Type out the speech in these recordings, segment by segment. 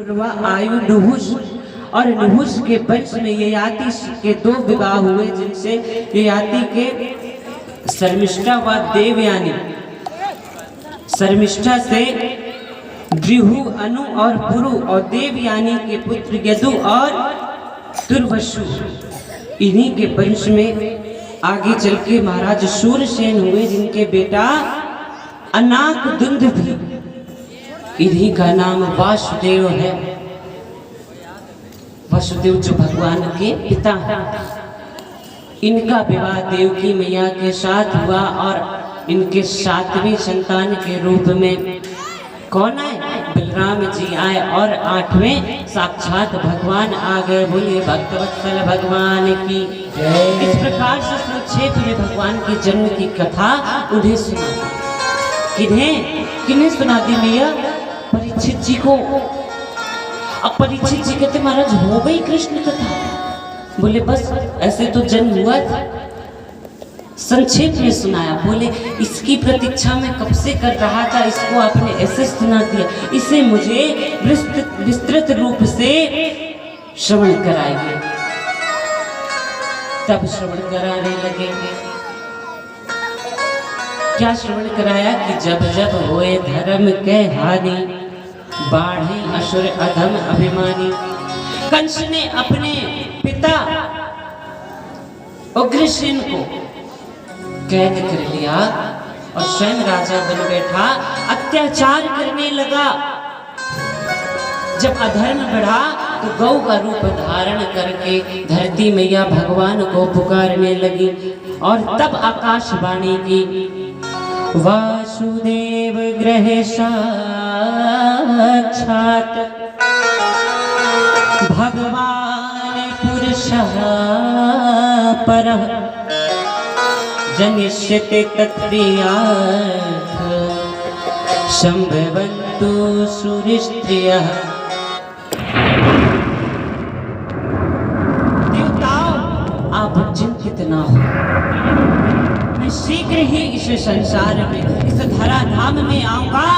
पूर्वा आयु नुहुस, और नुहुस के वंश में ययाति के 2 विवाह हुए, जिनसे ययाति के शर्मिष्ठा व देवयानी, शर्मिष्ठा से द्रिहु, अनु और पुरु, और देवयानी के पुत्र यदु और दुर्वसु। इन्हीं के वंश में आगे चल के महाराज शूरसेन हुए, जिनके बेटा अनाक दुंद भी, इन्हीं का नाम वासुदेव है। वासुदेव जो भगवान के पिता हैं। इनका विवाह देवकी मैया के साथ हुआ, और इनके 7वीं संतान के रूप में कौन आए? बलराम जी आए, और 8वें साक्षात भगवान आ गए। बोलिए भक्तवत्सल भगवान की। इस प्रकार से संक्षेप में भगवान के जन्म की कथा उन्हें सुना। किन्हें सुना दी मैया? परीक्षित जी को। अब परीक्षित जी कहते महाराज हो गई कृष्ण कथा? बोले बस ऐसे तो जन्म हुआ था, संक्षेप में सुनाया। बोले इसकी प्रतीक्षा में कब से कर रहा था, इसको आपने ऐसे सुना दिया, इसे मुझे विस्तृत रूप से श्रवण कराइए। तब श्रवण कराने लगे। क्या श्रवण कराया? कि जब जब होए धर्म के हानि, बाढ़े असुर अधम अभिमानी। कंस ने अपने पिता उग्रसेन को कैद कर लिया और स्वयं राजा बन बैठा, अत्याचार करने लगा। जब अधर्म बढ़ा तो गौ का रूप धारण करके धरती मैया भगवान को पुकारने लगी, और तब आकाशवाणी की, वासुदेव ग्रहे साक्षात भगवान पुरुषः परः, जनिष्यते तत्प्रियार्थ संभवन्तु सुरस्त्रियः। देवताओं आप चिंतित ना हो, मैं शीघ्र ही इस संसार में, इस धरा धाम में आऊंगा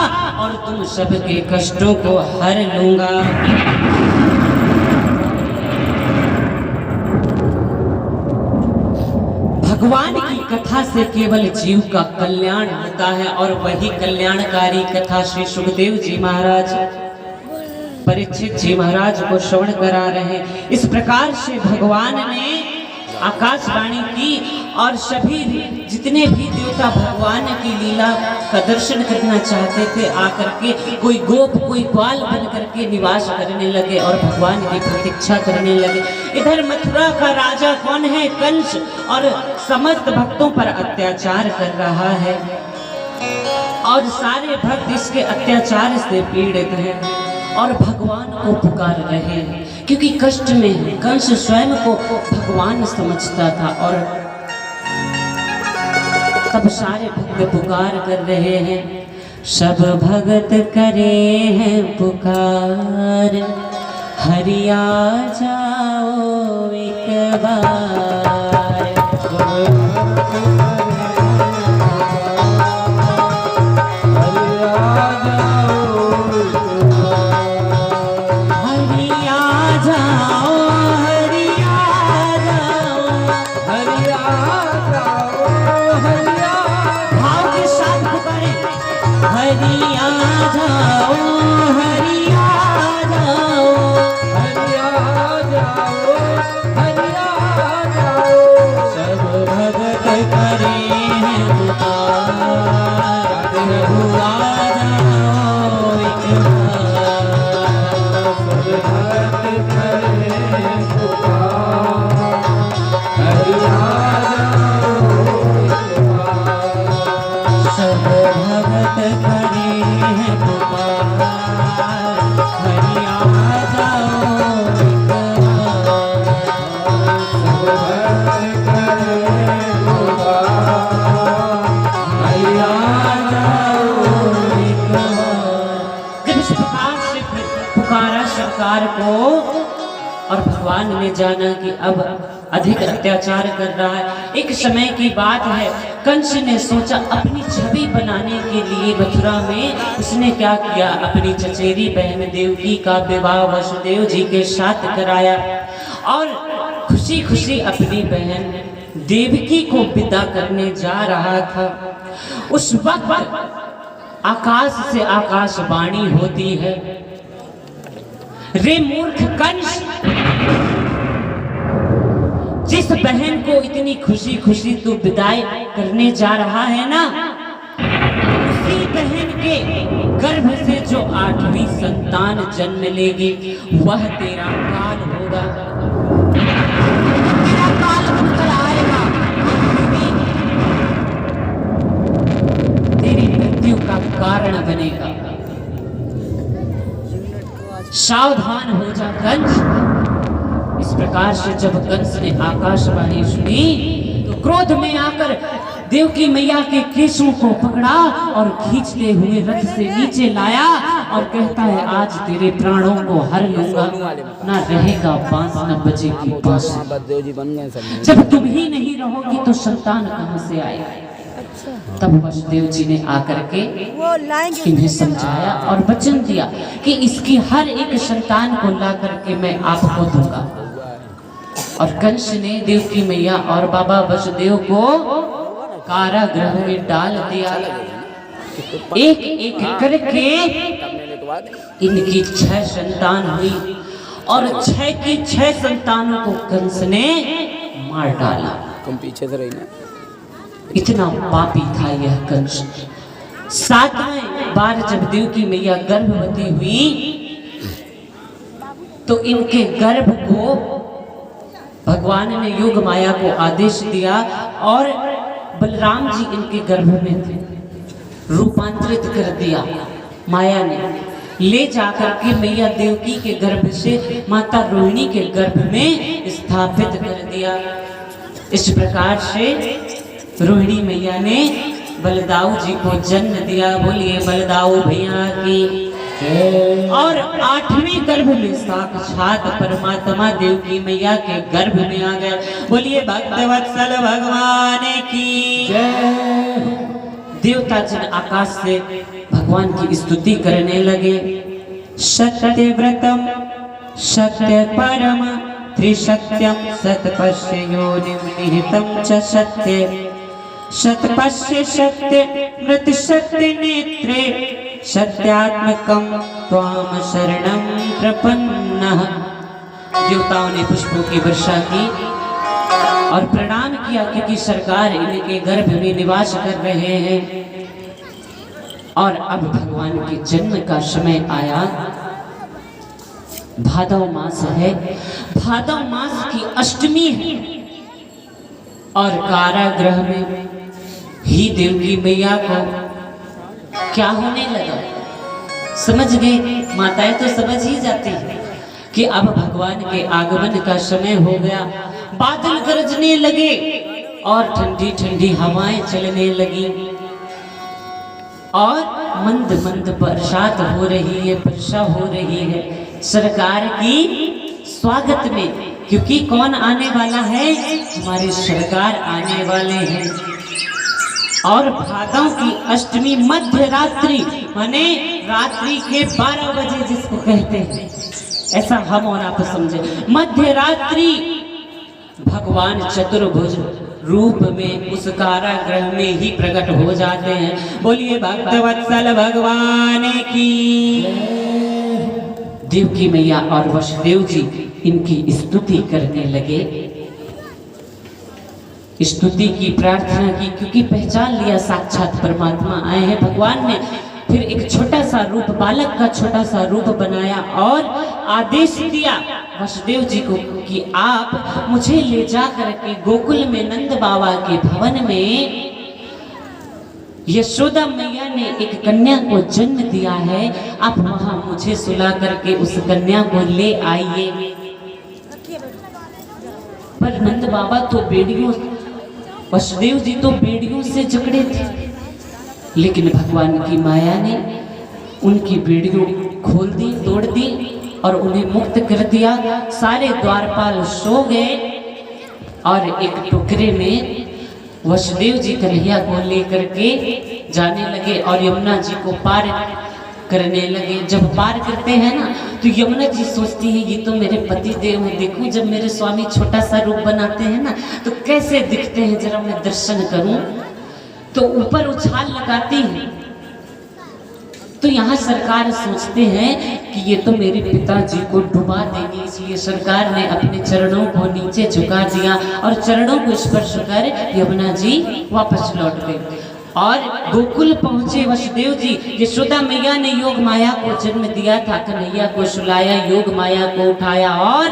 और तुम सबके कष्टों को हर लूंगा। भगवान की कथा से केवल जीव का कल्याण होता है, और वही कल्याणकारी कथा श्री सुखदेव जी महाराज परीक्षित जी महाराज को श्रवण करा रहे। इस प्रकार से भगवान ने आकाशवाणी की, और सभी जितने भी देवता भगवान की लीला का दर्शन करना चाहते थे आकर के कोई गोप कोई ग्वाल बन करके निवास करने लगे और भगवान की प्रतीक्षा करने लगे। इधर मथुरा का राजा कौन है? कंस, और समस्त भक्तों पर अत्याचार कर रहा है, और सारे भक्त इसके अत्याचार से पीड़ित हैं और भगवान को पुकार रहे हैं, क्योंकि कष्ट में है। कंस स्वयं को भगवान समझता था, और तब सारे भक्त पुकार कर रहे हैं। सब भगत करे हैं पुकार, हरिया जाओ एक बार। को, और भगवान ने जाना कि अब अधिक अत्याचार कर रहा है। एक समय की बात है, कंस ने सोचा अपनी छवि बनाने के लिए मथुरा में उसने क्या किया, अपनी चचेरी बहन देवकी का विवाह वसुदेव जी के साथ कराया और खुशी खुशी अपनी बहन देवकी को विदा करने जा रहा था। उस वक्त आकाश से आकाशवाणी होती है, रे मूर्ख कंस, जिस बहन को इतनी खुशी खुशी तू विदाई करने जा रहा है ना, उसी बहन के गर्भ से जो 8वीं संतान जन्म लेगी वह तेरा काल होगा, तेरा काल उतर आएगा, तेरी मृत्यु का कारण बनेगा। सावधान हो जा कंस। इस प्रकार से जब कंस ने आकाशवाणी सुनी तो क्रोध में आकर देवकी मैया के केशों को पकड़ा और खींचते हुए रथ से नीचे लाया और कहता है, आज तेरे प्राणों को हर लूंगा, ना रहेगा बांस न बजेगी बांसुरी। जब तुम ही नहीं रहोगी तो संतान कहां से आएगा। तब वसुदेव जी ने आकर के इन्हें समझाया और वचन दिया कि इसकी हर एक संतान को ला करके मैं आपको दूंगा। और कंस ने देवकी मैया और बाबा वसुदेव को कारागृह में डाल दिया। एक एक करके इनकी 6 संतान हुई और 6 की 6 संतानों को कंस ने मार डाला। तुम पीछे से रही ना, इतना पापी था यह कंस। 7वें बार जब देवकी मैया गर्भवती हुई तो इनके गर्भ को भगवान ने योग माया को आदेश दिया और बलराम जी इनके गर्भ में थे, रूपांतरित कर दिया माया ने, ले जाकर के मैया देवकी के गर्भ से माता रोहिणी के गर्भ में स्थापित कर दिया। इस प्रकार से रोहिणी मैया ने बलदाऊ जी को जन्म दिया। बोलिए बलदाऊ भैया की। और 8वें गर्भ में साक्षात परमात्मा देवकी मैया के गर्भ में आ गए। बोलिए भक्तवत्सल भगवान की जय। देवता जन आकाश से भगवान की स्तुति करने लगे। सत्य व्रतम सत्य परम त्रिसत्यम सतपस्य योनिम निहितम च सत्य सतपस्य सत्य मृत सत्य नेत्रे सत्यात्मकम त्वाम शरणं प्रपन्नः। देवताओं ने पुष्पों की वर्षा की और प्रणाम किया क्योंकि सरकार इनके गर्भ में निवास कर रहे हैं। और अब भगवान के जन्म का समय आया। भादव मास है, भादव मास की अष्टमी है और कारागृह में ही देवकी मैया को क्या होने लगा। समझ गए, माताएं तो समझ ही जाती है कि अब भगवान के आगमन का समय हो गया। बादल गरजने लगे और ठंडी ठंडी हवाएं चलने लगी और मंद मंद बरसात हो रही है, वर्षा हो रही है सरकार की स्वागत में, क्योंकि कौन आने वाला है, हमारी सरकार आने वाले हैं। और भादव की अष्टमी मध्य रात्रि माने रात्रि के 12 बजे जिसको कहते हैं, ऐसा हम और आप समझे। मध्य रात्रि भगवान चतुर्भुज रूप में उस कारागृह में ही प्रकट हो जाते हैं। बोलिए भक्तवत्सल भगवान की। देवकी मैया और वसुदेव जी इनकी स्तुति करने लगे, स्तुति की, प्रार्थना की, क्योंकि पहचान लिया साक्षात परमात्मा आए हैं। भगवान ने फिर एक छोटा सा रूप, बालक का छोटा सा रूप बनाया और आदेश दिया वसुदेव जी को कि आप मुझे ले जा करके गोकुल में नंद बाबा के भवन में यशोदा मैया ने एक कन्या को जन्म दिया है, आप वहां मुझे सुला करके उस कन्या को ले आइए। पर नंद बाबा तो बेड़ियों, वसुदेव जी तो बेड़ियों से जकड़े थे, लेकिन भगवान की माया ने उनकी बेड़ियों खोल दी, तोड़ दी और उन्हें मुक्त कर दिया। सारे द्वारपाल सो गए, और एक टोकरे में वसुदेव जी कन्हैया को लेकर के जाने लगे और यमुना जी को पार करने लगे। जब पार करते हैं ना तो यमुना जी सोचती है ये तो मेरे पति देव हैं, देखूं जब मेरे स्वामी छोटा सा रूप बनाते हैं ना तो कैसे दिखते हैं, जरा मैं दर्शन करूं। तो ऊपर उछाल लगाती है। तो यहाँ सरकार सोचते हैं कि ये तो मेरे पिताजी को डुबा देंगे, इसलिए सरकार ने अपने चरणों को नीचे झुका दिया और चरणों को स्पर्श कर यमुना जी वापस लौट गए। और गोकुल पहुंचे वसुदेव जी। यशोदा मैया ने योग माया को जन्म दिया था, कन्हैया को सुलाया, योग माया को उठाया और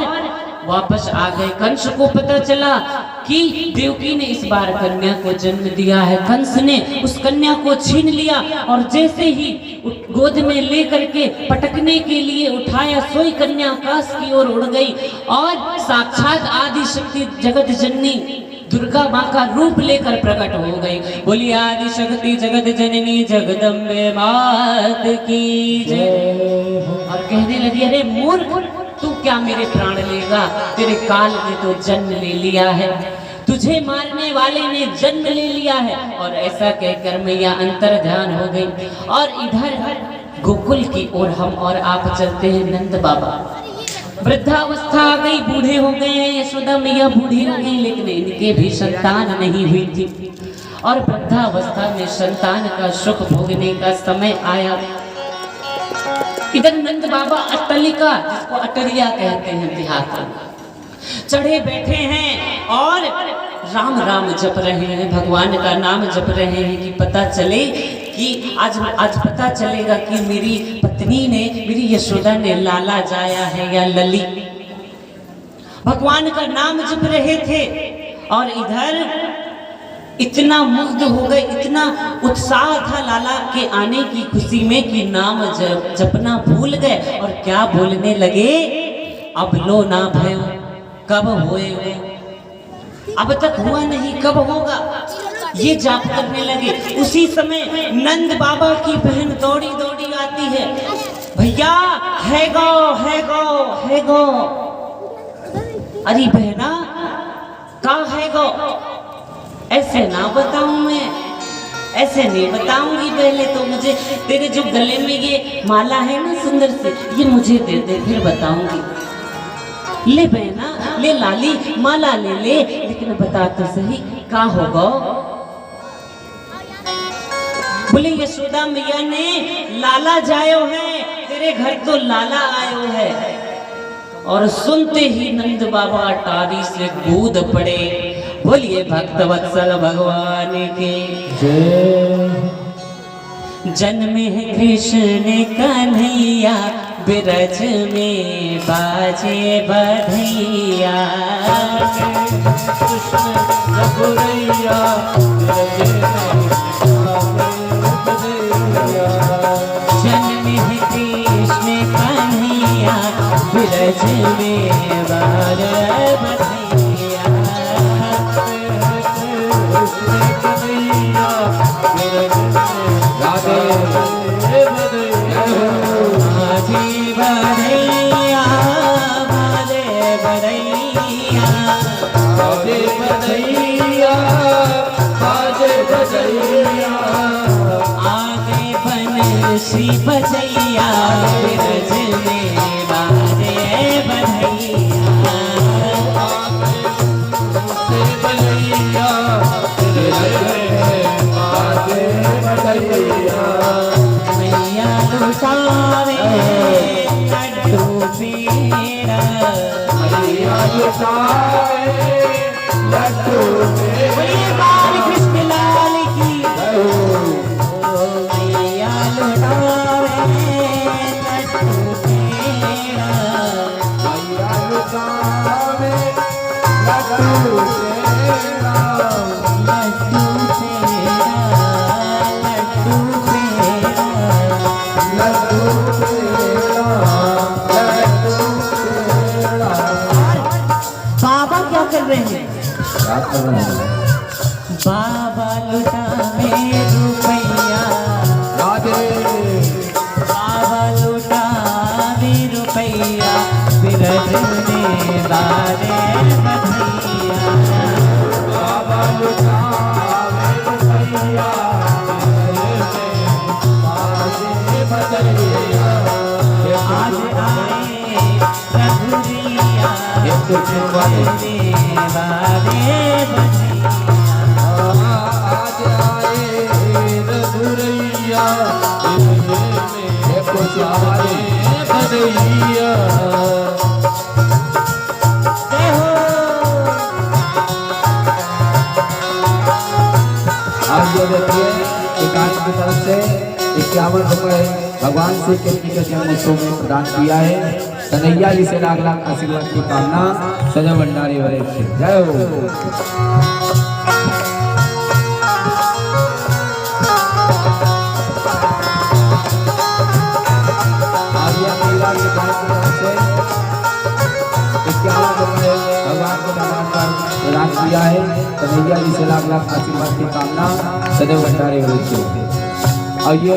वापस आ गए। कंस को पता चला कि देवकी ने इस बार कन्या को जन्म दिया है। कंस ने उस कन्या को छीन लिया और जैसे ही गोद में लेकर के पटकने के लिए उठाया, सोई कन्या आकाश की ओर उड़ गई और साक्षात आदि शक्ति जगत जननी दुर्गा माँ का रूप लेकर प्रकट हो गई। बोली आदि शक्ति जगत जननी जगदम्बे मात की जय। और कहने लगी अरे मूर्ख, तू क्या मेरे प्राण लेगा, तेरे काल ने तो जन्म ले लिया है, तुझे मारने वाले ने जन्म ले लिया है। और ऐसा कहकर मैया अंतर ध्यान हो गई। और इधर गोकुल की ओर हम और आप चलते हैं। नंद बाबा वृद्धावस्था आ गई, बूढ़े हो गए हैं। यशोदा मैया बूढ़ी हो गई, लेकिन इनके भी संतान नहीं हुई थी। और वृद्धावस्था में संतान का सुख भोगने का समय आया। इधर नंद बाबा अट्टलिका, जिसको अटरिया कहते हैं, देहात चढ़े बैठे हैं और राम राम जप रहे हैं, भगवान का नाम जप रहे हैं कि पता चले कि आज पता चलेगा कि मेरी पत्नी ने, मेरी यशोदा ने लाला जाया है या लली। भगवान का नाम जप रहे थे और इधर इतना मुग्ध हो गए, इतना उत्साह था लाला के आने की खुशी में कि नाम जपना भूल गए। और क्या बोलने लगे, अब लो ना भयो कब होए, अब तक हुआ नहीं कब होगा, ये जाप करने लगे। उसी समय नंद बाबा की बहन दौड़ी दौड़ी आती है, भैया है गो है गो है गो। अरे बहना कहाँ है गो, ऐसे ना बताऊं मैं, ऐसे नहीं बताऊंगी, पहले तो मुझे तेरे जो गले में ये माला है ना सुंदर से, ये मुझे दे दे फिर बताऊंगी। ले बहना ले लाली, माला ले ले, लेकिन बता तो सही का होगा। बोले यशोदा मैया ने लाला जायो है, तेरे घर तो लाला आयो है। और सुनते ही नंद बाबा टारी से कूद पड़े। बोलिए भक्त वत्सल भगवान के जय। जन्म है कृष्ण कन्हैया, बिरज में बाजे बधैया। कृष्ण रघुरैया, जन्म है कृष्ण कन्हैया, बिरज में बाजे बधैया। श्री बजैया, बिरज में बाजे बधैया। मैया लुटावे लड्डू पेड़ा, मैया लुटावे लड्डू पेड़ा। बाल कृष्ण लाल की बाबा क्या कर रहे हैं? बाबा लुटावे रुपैया, बाबा लुटावे रुपैया, बिरज में बाजे बधैया। बाबा लुटावे रुपैया बाजे बजैया आज आए रघुरिया कुछ वाले बारे आज आए रघुरैया कुछ वाले बजैया आज ये देखिए एकांश की तरफ से 51 रुपए भगवान श्री कृष्ण के जन्मोत्सव में प्रदान किया है। कन्हैया जी से लाख लाख आशीर्वाद की कामना। सजा भंडारी वरे जय हो। भगवान को दरबार पर प्रदान किया है। कन्हैया जी से लाख लाख आशीर्वाद की कामना। सदैव भंडारे और ये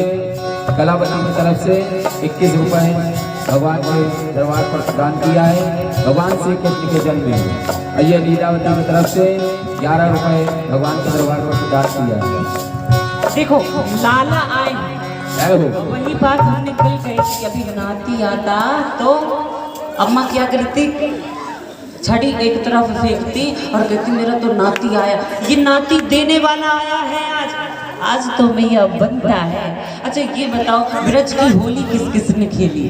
कलावती की तरफ से 21 रुपए भगवान के दरबार पर प्रदान किया है। भगवान श्री कृष्ण के जन्म में। और ये लीलावती की तरफ से 11 रुपए भगवान के दरबार पर प्रदान किया है। देखो लाला आए जय हो। वही बात हमने कल कही कि अभी नाती आता तो अम्मा क्या करती, छड़ी एक तरफ फेंकती और कहती मेरा तो नाती आया। ये नाती देने वाला आया है आज। आज तो मैया बनता है। अच्छा ये बताओ ब्रज की होली किस किस ने खेली?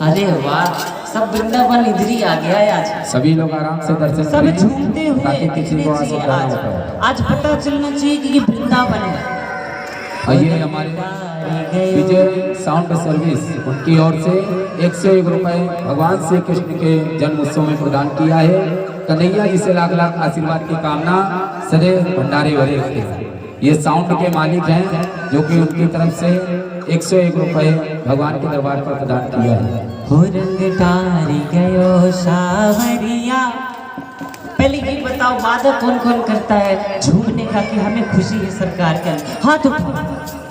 अरे वाह, सब वृंदावन इधर ही आ गया है आज। सभी लोग आराम से दर्शन सब करें झूमते हुए ताकि किसी को दिखने असुविधा चाहिए ना हो। आज पता चलना चाहिए कि ये वृंदावन है। और ये हमारे विजय साउंड सर्विस उनकी ओर से 101 रुपए भगवान श्री कृष्ण के जन्म उत्सव में प्रदान किया है। कन्हैया जी से लाख लाख आशीर्वाद की कामना। सदैव भंडारे भरे रखे। ये साउंड के मालिक हैं जो कि उनकी तरफ से 101 रुपए भगवान के दरबार पर प्रदान किया है। हो रंग तारी गयो सावरिया। पहले ये बताओ वादा कौन कौन करता है झूमने का कि हमें खुशी है सरकार का? हाथ उठाओ।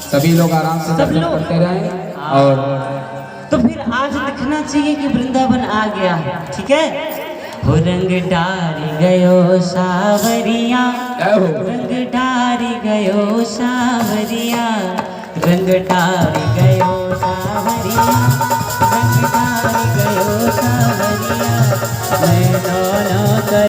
सभी लोग आराम से दर्शन करते रहें। और तो फिर आज दिखना चाहिए कि वृंदावन आ गया है। ठीक है। हो रंग डारी गयो सावरिया, रंग डारी गयो सावरिया, रंग डारी गयो